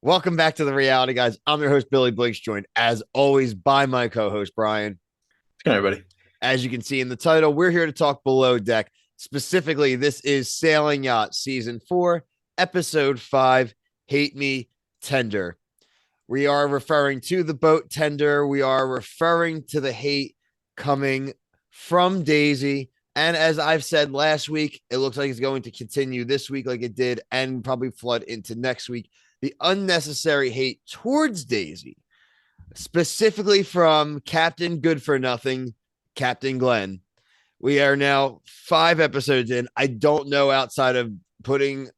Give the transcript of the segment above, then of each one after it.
Welcome back to the reality, guys. I'm your host, Billy Blinks, joined as always by my co-host, Brian. Good night, everybody. As you can see in the title, we're here to talk Below Deck. Specifically, this is Sailing Yacht Season 4, Episode 5, Hate Me Tender. We are referring to the boat tender. We are referring to the hate coming from Daisy. And as I've said last week, it looks like it's going to continue this week like it did and probably flood into next week. The unnecessary hate towards Daisy, specifically from Captain Good for Nothing, Captain Glenn. We are now 5 episodes in. I don't know outside of putting,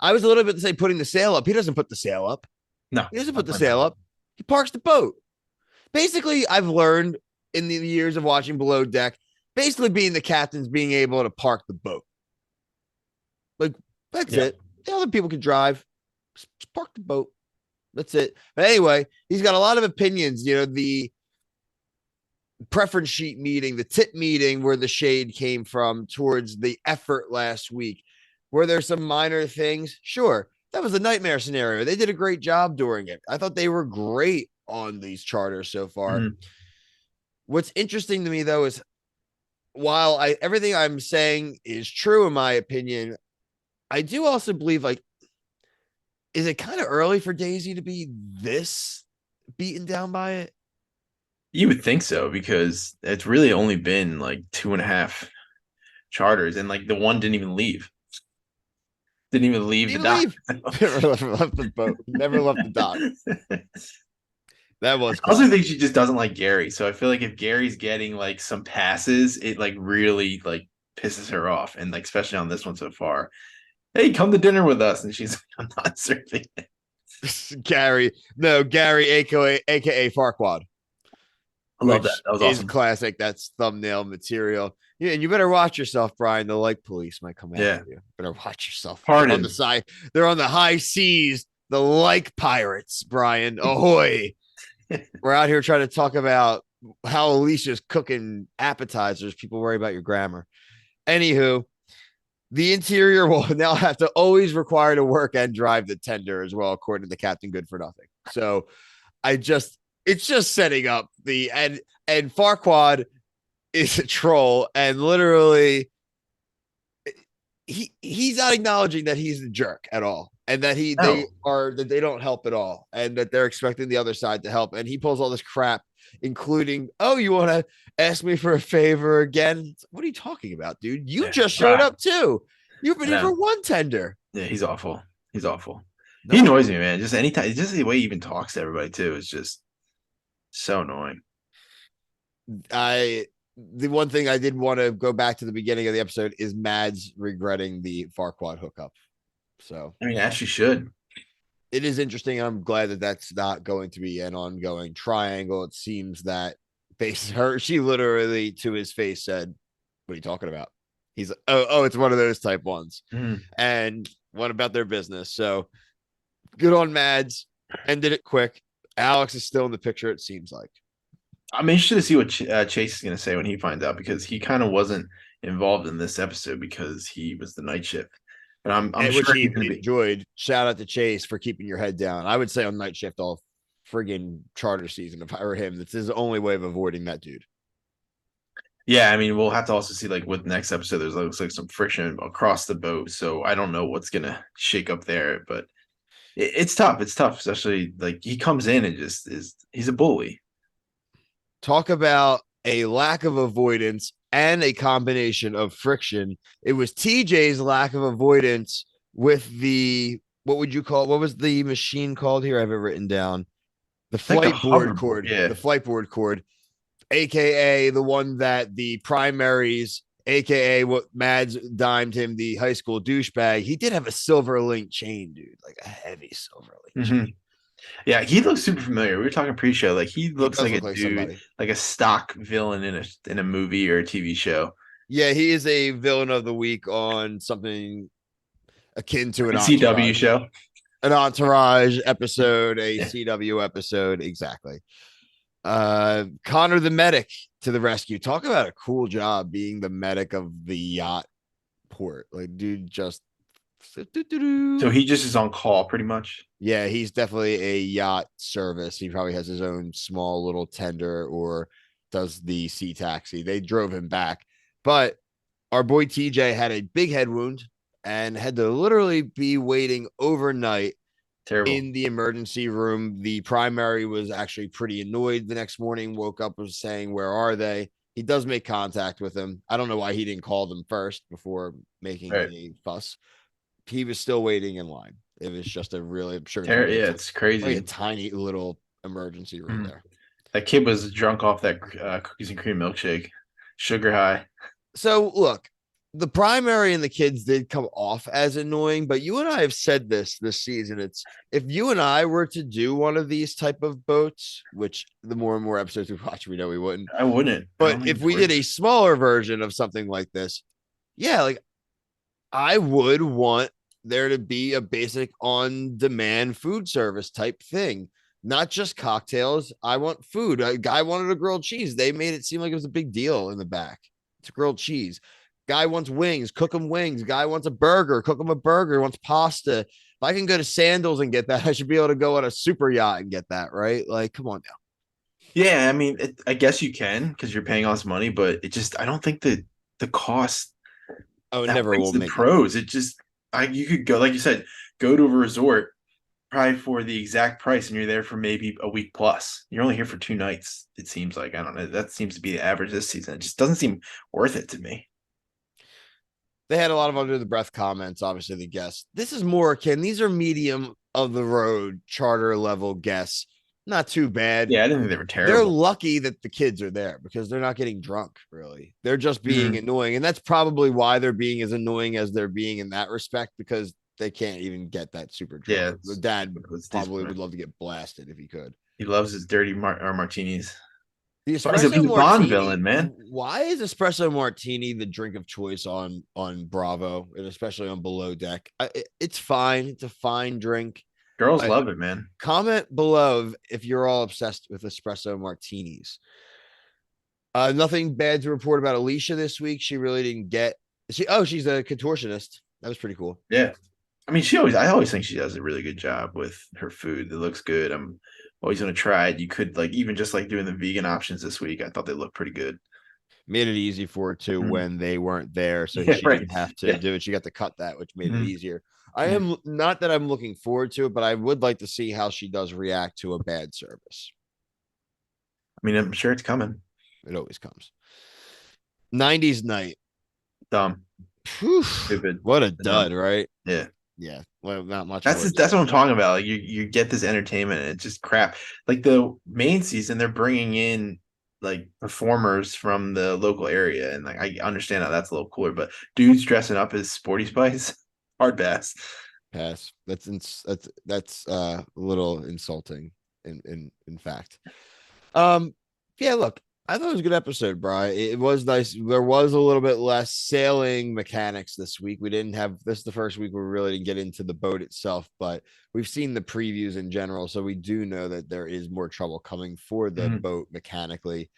I was a little bit to say putting the sail up. He doesn't put the sail up. No, He doesn't put the sail up. He parks the boat. Basically, I've learned in the years of watching Below Deck, basically being the captain's being able to park the boat. Like, that's it. The other people can drive. Just park the boat. That's it. But anyway, he's got a lot of opinions. You know, the preference sheet meeting, the tip meeting where the shade came from towards the effort last week. Were there some minor things? Sure. That was a nightmare scenario. They did a great job during it. I thought they were great on these charters so far. What's interesting to me, though, is while everything I'm saying is true, in my opinion, I do also believe, like, is it kind of early for Daisy to be this beaten down by it? You would think so, because it's really only been like 2.5 charters, and like the one didn't even leave. Didn't even leave the dock. Never left the boat. Never left the dock. That was I also think she just doesn't like Gary. So I feel like if Gary's getting like some passes, it like really like pisses her off. And like especially on this one so far. Hey, come to dinner with us. And she's like, I'm not serving it. Gary, aka Farquaad. I love that. That was awesome. Is classic. That's thumbnail material. Yeah, and you better watch yourself, Brian. The like police might come after you. Better watch yourself. Pardon. On the side. They're on the high seas. The like pirates, Brian. Ahoy. We're out here trying to talk about how Alicia's cooking appetizers. People worry about your grammar. Anywho, the interior will now have to always require to work and drive the tender as well, according to the Captain Good for Nothing. So it's just setting up and Farquaad is a troll, and literally he's not acknowledging that he's the jerk at all, and that they don't help at all, and that they're expecting the other side to help. And he pulls all this crap, including, oh, you want to ask me for a favor again? What are you talking about, dude? You just showed up too. You've been here for one tender. Yeah, he's awful. He's awful. No. He annoys me, man. Just anytime, just the way he even talks to everybody too is just so annoying. The one thing I did want to go back to the beginning of the episode is Mads regretting the Farquaad hookup. So I mean, as she should. It is interesting. I'm glad that that's not going to be an ongoing triangle. It seems that she literally to his face said, "What are you talking about?" He's like, "Oh, it's one of those type ones." And what about their business? So good on Mads. Ended it quick. Alex is still in the picture, it seems like. I'm interested to see what Chase is going to say when he finds out, because he kind of wasn't involved in this episode because he was the night shift. But I'm sure he enjoyed. Shout out to Chase for keeping your head down. I would say on night shift all friggin' charter season. If I were him, that's his only way of avoiding that dude. Yeah, I mean, we'll have to also see, like, with next episode, there's looks like some friction across the boat. So I don't know what's going to shake up there, but it's tough. It's tough, especially like he comes in and just he's a bully. Talk about a lack of avoidance and a combination of friction. It was TJ's lack of avoidance with what was the machine called here? I have it written down. The flight board cord. Yeah. The flight board cord, aka the one that the primaries, aka what Mads dimed him, the high school douchebag. He did have a silver link chain, dude, like a heavy silver link chain. Yeah, he looks super familiar. We were talking pre-show, like he looks like a dude, somebody. Like a stock villain in a movie or a TV show. Yeah, he is a villain of the week on something akin to an CW show, an Entourage episode, a CW episode, exactly. Connor the medic to the rescue. Talk about a cool job being the medic of the yacht port. Like, dude, just so he just is on call pretty much. Yeah, he's definitely a yacht service. He probably has his own small little tender or does the sea taxi. They drove him back. But our boy TJ had a big head wound and had to literally be waiting overnight Terrible. in the emergency room. The primary was actually pretty annoyed the next morning, woke up, was saying, "Where are they?" He does make contact with them. I don't know why he didn't call them first before making Right. a fuss. He was still waiting in line. It was just a really, I'm sure it's because Yeah, it's it's like a crazy. tiny little emergency room Mhm. there. That kid was drunk off that cookies and cream milkshake, sugar high. So look, the primary and the kids did come off as annoying, but you and I have said this season. It's if you and I were to do one of these type of boats, which the more and more episodes we watch, we know we wouldn't. I wouldn't. I But don't think if it's we did worth a it. smaller version of something like this, yeah, like I would want there to be a basic on demand food service type thing, not just cocktails. I want food. A guy wanted a grilled cheese. They made it seem like it was a big deal in the back. It's a grilled cheese. Guy wants wings, cook him wings. Guy wants a burger, cook him a burger, wants pasta. If I can go to Sandals and get that, I should be able to go on a super yacht and get that, right? Like, come on now. Yeah, I mean, I guess you can because you're paying all this money, but it just I don't think that the cost Oh, it never outweighs will the make it. pros. It just I you could go like you said, go to a resort probably for the exact price, and you're there for maybe a week plus. You're only here for 2 nights. It seems like I don't know. That seems to be the average this season. It just doesn't seem worth it to me. They had a lot of under the breath comments, obviously, the guests. This is more akin. These are medium of the road charter level guests. Not too bad. Yeah, I didn't think they were They're terrible. lucky that the kids are there because they're not getting drunk, really. They're just being Mm, annoying. And that's probably why they're being as annoying as they're being in that respect, because they can't even get that super yeah, drunk. The dad it's probably would disappointing. love to get blasted if he could. He loves his dirty martinis. The Well, espresso he's a Bond martini. villain, man. Why is espresso martini the drink of choice on Bravo and especially on Below Deck? It's fine. It's a fine drink. Girls But love it, man. comment below if you're all obsessed with espresso martinis. Nothing bad to report about Alicia this week. She really didn't get. She's a contortionist. That was pretty cool. Yeah. I mean, I always think she does a really good job with her food. It looks good. I'm always gonna try it. You could like even just like doing the vegan options this week. I thought they looked pretty good. Made it easy for her too Mhm. when they weren't there, so Yeah, she right. didn't have to Yeah. do it. She got to cut that, which made it Mhm. easier. I Yeah. am not that I'm looking forward to it, but I would like to see how she does react to a bad service. I mean, I'm sure it's coming. It always comes. 90s night. Dumb, Whew, stupid, what a dumb. dud, right? Yeah. Yeah. Well, not much more to That's say. what I'm talking about. Like you get this entertainment and it's just crap. Like the main season, they're bringing in like performers from the local area, and like I understand how that's a little cooler, but dudes dressing up as Sporty Spice, hard pass. Pass. That's a little insulting in fact. Um, yeah, look, I thought it was a good episode, Bri. It was nice. There was a little bit less sailing mechanics this week. We didn't have this is the first week we really didn't get into the boat itself, but we've seen the previews in general, so we do know that there is more trouble coming for the Mhm. boat mechanically.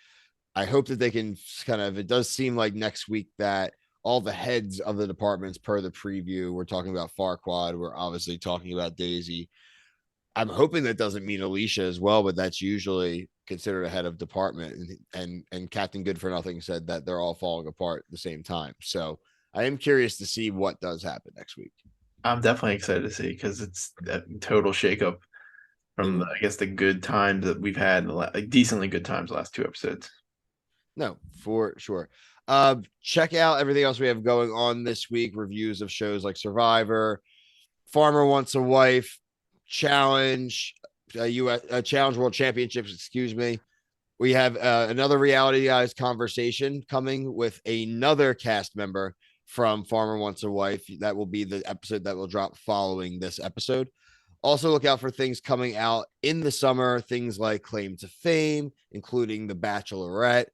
I hope that they can kind of it does seem like next week that all the heads of the departments per the preview, we're talking about Farquad, we're obviously talking about Daisy. I'm hoping that doesn't mean Alicia as well, but that's usually considered a head of department. And Captain Good for Nothing said that they're all falling apart at the same time. So I am curious to see what does happen next week. I'm definitely excited to see because it's a total shakeup from It'll I guess the good times that we've had, like decently good times the last two episodes. No, for sure. Check out everything else we have going on this week. Reviews of shows like Survivor, Farmer Wants a Wife, Challenge, Challenge World Championships. Excuse me. We have another reality guys conversation coming with another cast member from Farmer Wants a Wife. That will be the episode that will drop following this episode. Also, look out for things coming out in the summer, things like Claim to Fame, including The Bachelorette.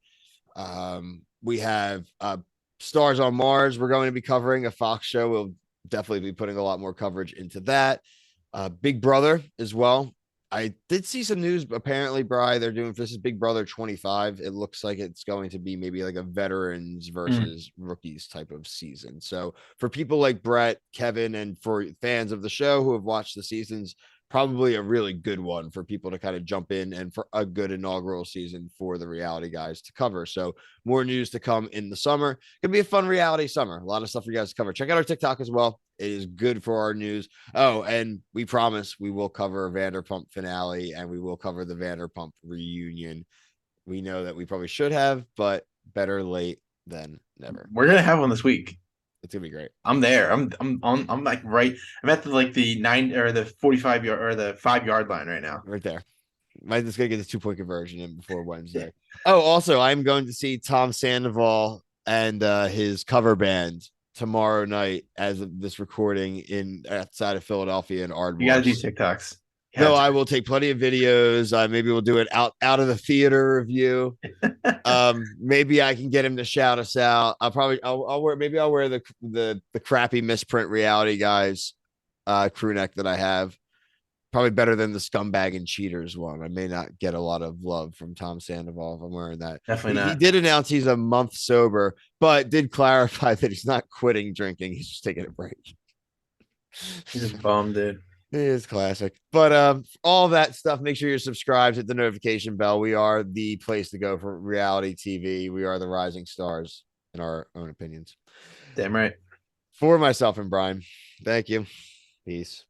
We have Stars on Mars. We're going to be covering a Fox show. We'll definitely be putting a lot more coverage into that. Big Brother as well. I did see some news. Apparently, Bry, they're doing this is Big Brother 25. It looks like it's going to be maybe like a veterans Mm. versus rookies type of season. So for people like Brett, Kevin, and for fans of the show who have watched the seasons, probably a really good one for people to kind of jump in and for a good inaugural season for the reality guys to cover. So more news to come in the summer. Could be a fun reality summer. A lot of stuff for you guys to cover. Check out our TikTok as well. It is good for our news. Oh, and we promise we will cover Vanderpump finale and we will cover the Vanderpump reunion. We know that we probably should have, but better late than never. We're gonna have one this week. It's gonna be great. I'm there. I'm like right. I'm at the like the 9 or the 45 yard or the 5 yard line right now. Right there. Might just gonna get this 2 point conversion in before Wednesday. Oh, also, I'm going to see Tom Sandoval and his cover band tomorrow night as of this recording in outside of Philadelphia in You gotta do Ardmore. TikToks. You No, have I will take plenty of videos. Maybe we'll do it out of the theater review. to. Maybe I can get him to shout us out. I'll wear maybe I'll wear the crappy misprint reality guys crew neck that I have. Probably better than the scumbag and cheaters one. I may not get a lot of love from Tom Sandoval if I'm wearing that. Definitely He not. did announce he's a month sober, but did clarify that he's not quitting drinking. He's just taking a break. He's just bummed, dude. It is classic. But all that stuff, make sure you're subscribed, hit the notification bell. We are the place to go for reality TV. We are the rising stars in our own opinions. Damn right. For myself and Brian, thank you. Peace.